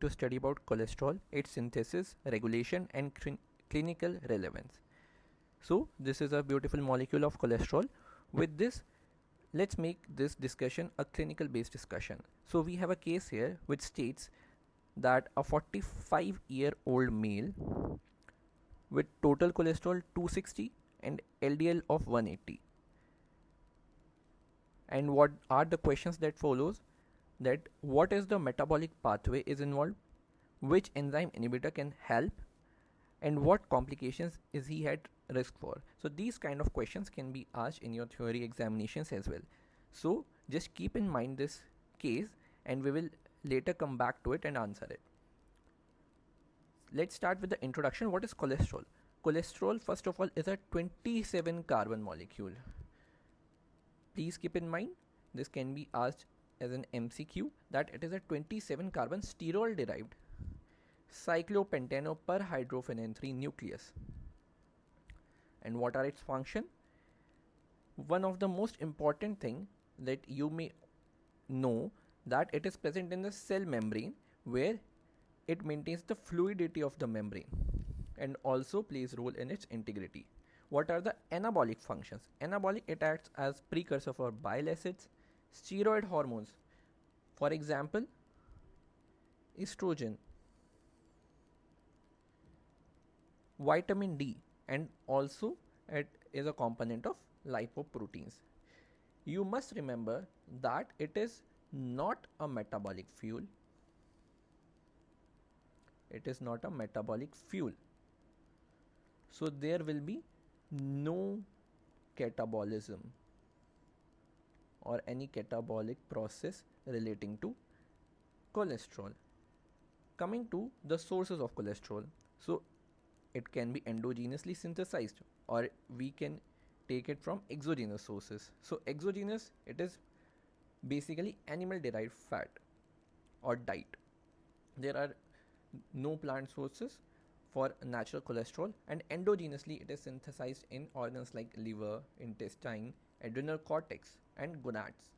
to study about cholesterol, its synthesis, regulation, and clinical relevance. So, this is a beautiful molecule of cholesterol. With this, let's make this discussion a clinical based discussion. So, we have a case here which states that a 45-year-old male with total cholesterol 260 and LDL of 180. And what are the questions that follows? That what is the metabolic pathway is involved, which enzyme inhibitor can help, and what complications is he at risk for. So these kind of questions can be asked in your theory examinations as well. So just keep in mind this case and we will later come back to it and answer it. Let's start with the introduction. What is cholesterol? Cholesterol, first of all, is a 27 carbon molecule. Please keep in mind this can be asked as an MCQ that it is a 27 carbon sterol derived cyclopentano per hydrophenon 3 nucleus. And what are its function? One of the most important thing that you may know that it is present in the cell membrane where it maintains the fluidity of the membrane and also plays role in its integrity. What are the anabolic functions? Anabolic, it acts as precursor for bile acids, steroid hormones, for example estrogen, vitamin D, and also it is a component of lipoproteins. You must remember that it is not a metabolic fuel. It is not a metabolic fuel. So there will be no catabolism or any catabolic process relating to cholesterol. Coming to the sources of cholesterol. So it can be endogenously synthesized or we can take it from exogenous sources. So exogenous, it is basically animal derived fat or diet. There are no plant sources for natural cholesterol, and endogenously it is synthesized in organs like liver, intestine, adrenal cortex, and gonads.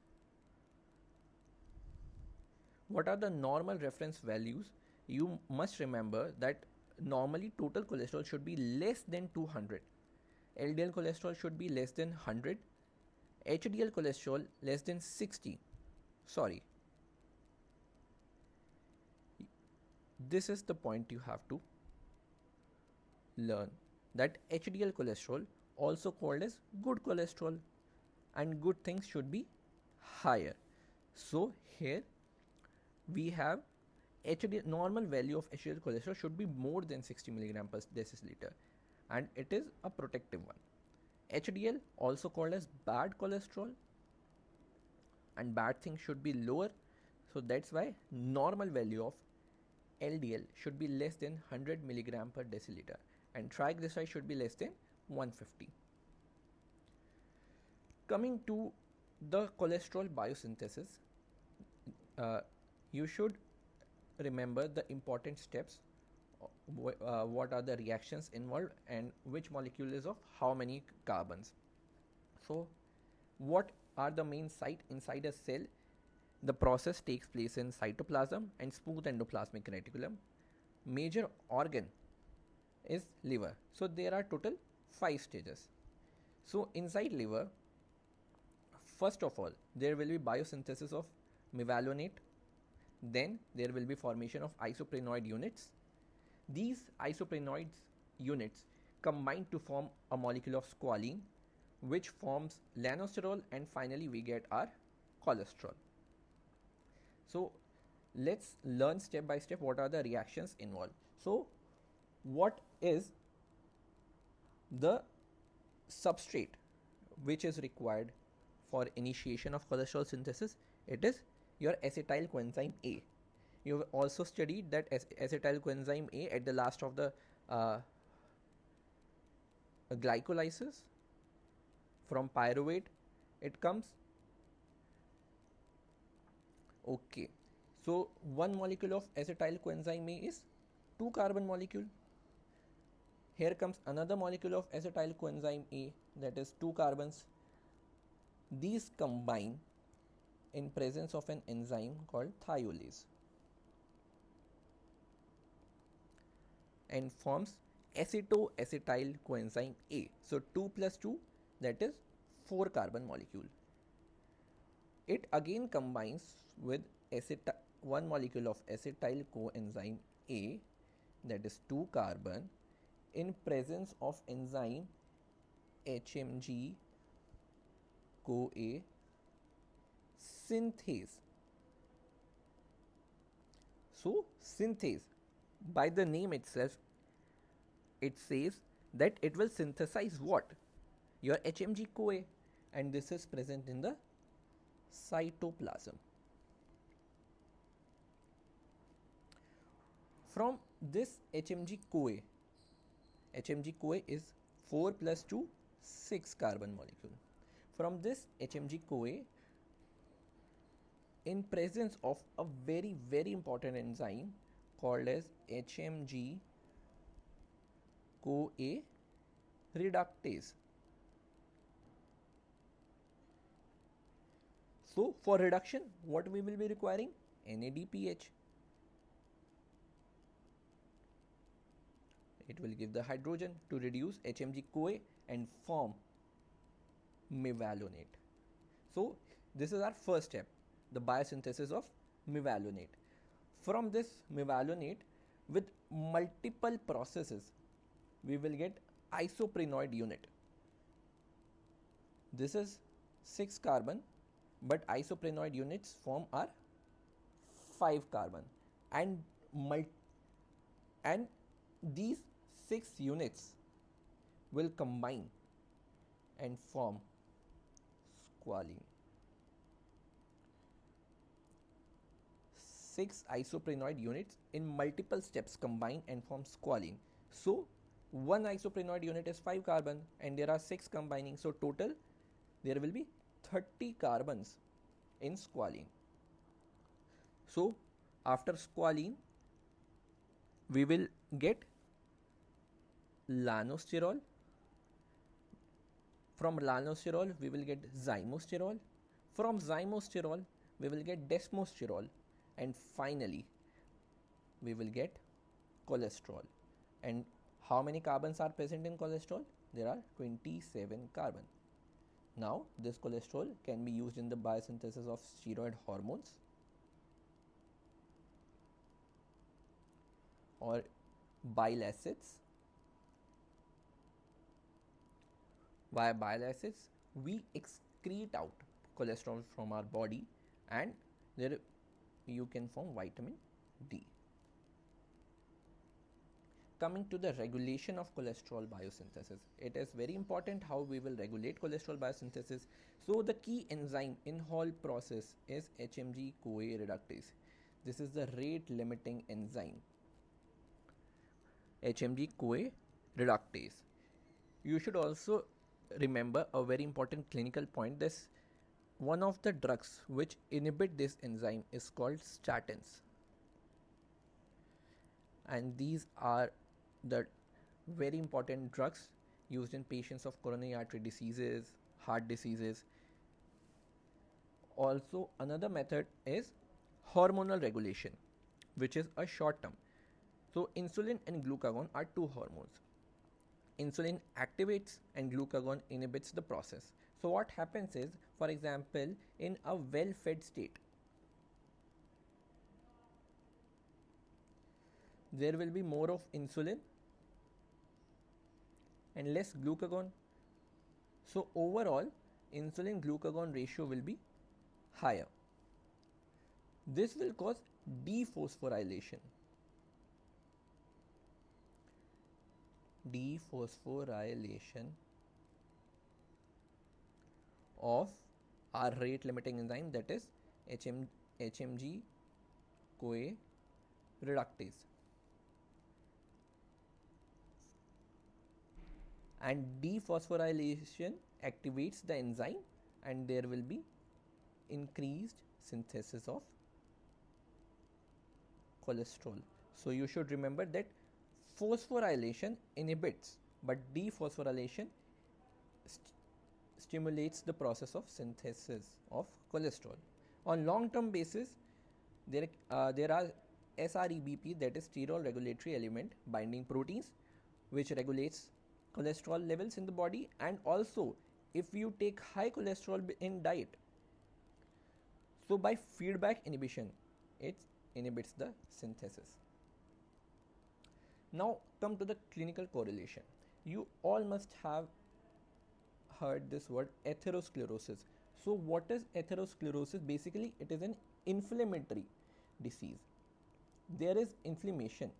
What are the normal reference values? You must remember that normally total cholesterol should be less than 200. LDL cholesterol should be less than 100. HDL cholesterol less than 60. Sorry. This is the point you have to learn, that HDL cholesterol, also called as good cholesterol, and good things should be higher. So here we have HDL, normal value of HDL cholesterol should be more than 60 milligram per deciliter, and it is a protective one. HDL, also called as bad cholesterol, and bad things should be lower. So that's why normal value of LDL should be less than 100 milligram per deciliter, and triglyceride should be less than 150. Coming to the cholesterol biosynthesis, you should remember the important steps, what are the reactions involved, and which molecule is of how many carbons. So what are the main site inside a cell? The process takes place in cytoplasm and smooth endoplasmic reticulum. Major organ is liver. So there are total 5 stages. So inside liver, first of all, there will be biosynthesis of mevalonate. Then there will be formation of isoprenoid units. These isoprenoid units combine to form a molecule of squalene, which forms lanosterol, and finally we get our cholesterol. So let's learn step by step what are the reactions involved. So what is the substrate which is required for initiation of cholesterol synthesis? It is your acetyl coenzyme A. You have also studied that acetyl coenzyme A at the last of the glycolysis from pyruvate it comes. Okay, so one molecule of acetyl coenzyme A is 2 carbon molecule. Here comes another molecule of acetyl coenzyme A, that is 2 carbons. These combine in presence of an enzyme called thiolase. and forms acetoacetyl coenzyme A. So 2 plus 2, that is 4 carbon molecule. It again combines with one molecule of acetyl coenzyme A, that is 2 carbon, in presence of enzyme HMG CoA synthase. So synthase, by the name itself, it says that it will synthesize what? Your HMG CoA, and this is present in the cytoplasm. From this HMG CoA is 4 plus 2, 6 carbon molecule. From this HMG CoA, in presence of a very important enzyme called as HMG CoA reductase. So for reduction, what we will be requiring? NADPH. It will give the hydrogen to reduce HMG CoA and form mevalonate. So this is our first step, the biosynthesis of mevalonate. From this mevalonate, with multiple processes, we will get isoprenoid unit. This is 6 carbon, but isoprenoid units form are 5 carbon, and and these 6 units will combine and form squalene. 6 isoprenoid units in multiple steps combine and form squalene. So one isoprenoid unit is 5 carbon and there are 6 combining, so total there will be 30 carbons in squalene. So after squalene, we will get lanosterol. From lanosterol, we will get zymosterol. From zymosterol, we will get desmosterol. And finally, we will get cholesterol. And how many carbons are present in cholesterol? There are 27 carbon. Now, this cholesterol can be used in the biosynthesis of steroid hormones or bile acids. Via bile acids, we excrete out cholesterol from our body, and there you can form vitamin D. Coming to the regulation of cholesterol biosynthesis, it is very important how we will regulate cholesterol biosynthesis. So the key enzyme in whole process is HMG CoA reductase. This is the rate limiting enzyme, HMG CoA reductase. You should also remember a very important clinical point. This one of the drugs which inhibit this enzyme is called statins, and these are the very important drugs used in patients of coronary artery diseases, heart diseases. Also, another method is hormonal regulation, which is a short term. So insulin and glucagon are two hormones. Insulin activates and glucagon inhibits the process. So what happens is, for example, in a well-fed state, there will be more of insulin and less glucagon. So overall, insulin glucagon ratio will be higher. This will cause dephosphorylation. Dephosphorylation of our rate limiting enzyme, that is HMG CoA reductase. And dephosphorylation activates the enzyme and there will be increased synthesis of cholesterol. So you should remember that phosphorylation inhibits, but dephosphorylation stimulates the process of synthesis of cholesterol. On long term basis, there are SREBP, that is steroid regulatory element binding proteins, which regulates cholesterol levels in the body. And also, if you take high cholesterol in diet, so by feedback inhibition, it inhibits the synthesis. Now come to the clinical correlation. You all must have heard this word atherosclerosis. So what is atherosclerosis? Basically, it is an inflammatory disease. There is inflammation.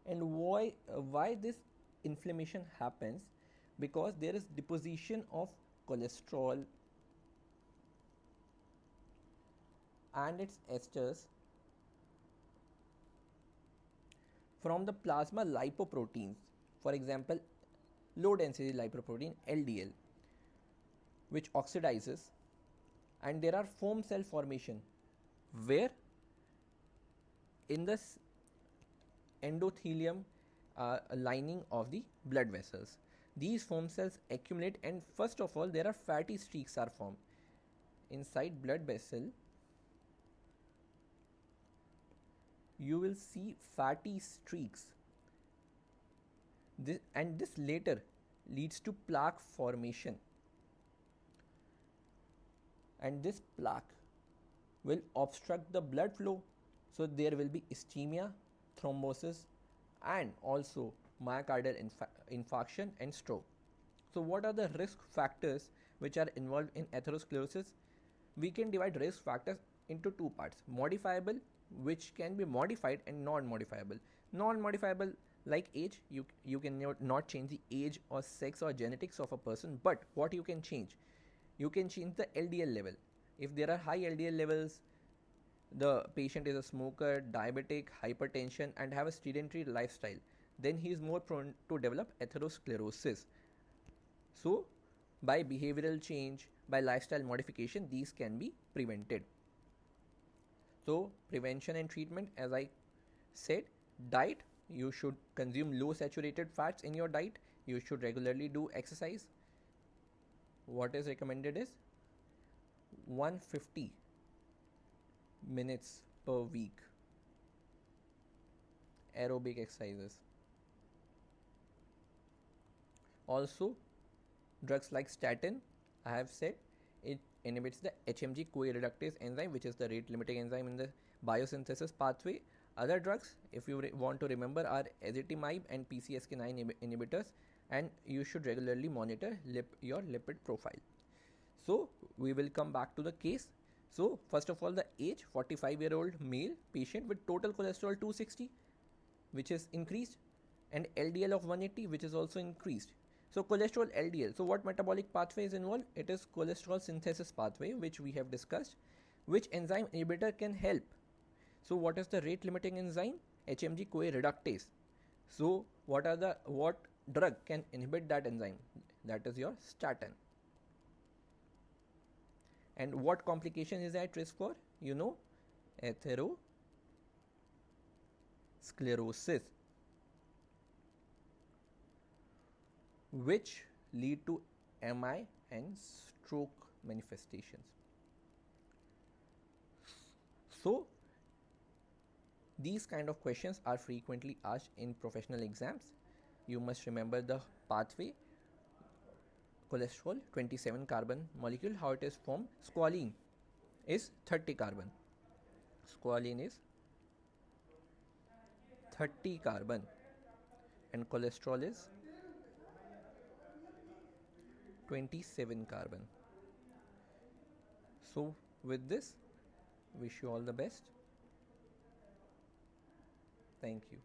And why this inflammation happens? Because there is deposition of cholesterol and its esters from the plasma lipoproteins, for example, low density lipoprotein LDL, which oxidizes, and there are foam cell formation where in the endothelium lining of the blood vessels, these foam cells accumulate, and first of all there are fatty streaks are formed inside blood vessel. You will see fatty streaks, and this later leads to plaque formation, and this plaque will obstruct the blood flow, so there will be ischemia, thrombosis, and also myocardial infarction and stroke. So what are the risk factors which are involved in atherosclerosis? We can divide risk factors into two parts: modifiable, which can be modified, and non-modifiable. Non-modifiable, like age, you can not change the age or sex or genetics of a person, but what you can change? You can change the LDL level. If there are high LDL levels, the patient is a smoker, diabetic, hypertension, and have a sedentary lifestyle, then he is more prone to develop atherosclerosis. So by behavioral change, by lifestyle modification, these can be prevented. So prevention and treatment, as I said, diet, you should consume low saturated fats in your diet. You should regularly do exercise. What is recommended is 150 minutes per week aerobic exercises. Also, drugs like statin, I have said, it inhibits the HMG-CoA reductase enzyme, which is the rate limiting enzyme in the biosynthesis pathway. Other drugs, if you want to remember, are ezetimibe and PCSK9 inhibitors, and you should regularly monitor your lipid profile. So we will come back to the case. So first of all, the age, 45-year-old male patient with total cholesterol 260, which is increased, and LDL of 180, which is also increased. So cholesterol LDL. So what metabolic pathway is involved? It is cholesterol synthesis pathway, which we have discussed. Which enzyme inhibitor can help? So what is the rate limiting enzyme? HMG-CoA reductase. So what drug can inhibit that enzyme? That is your statin. And what complication is at risk for? Atherosclerosis, which lead to MI and stroke manifestations. So these kind of questions are frequently asked in professional exams. You must remember the pathway. Cholesterol, 27 carbon molecule, how it is formed. Squalene is 30 carbon. Squalene is 30 carbon, and cholesterol is 27 carbon. So with this, wish you all the best. Thank you.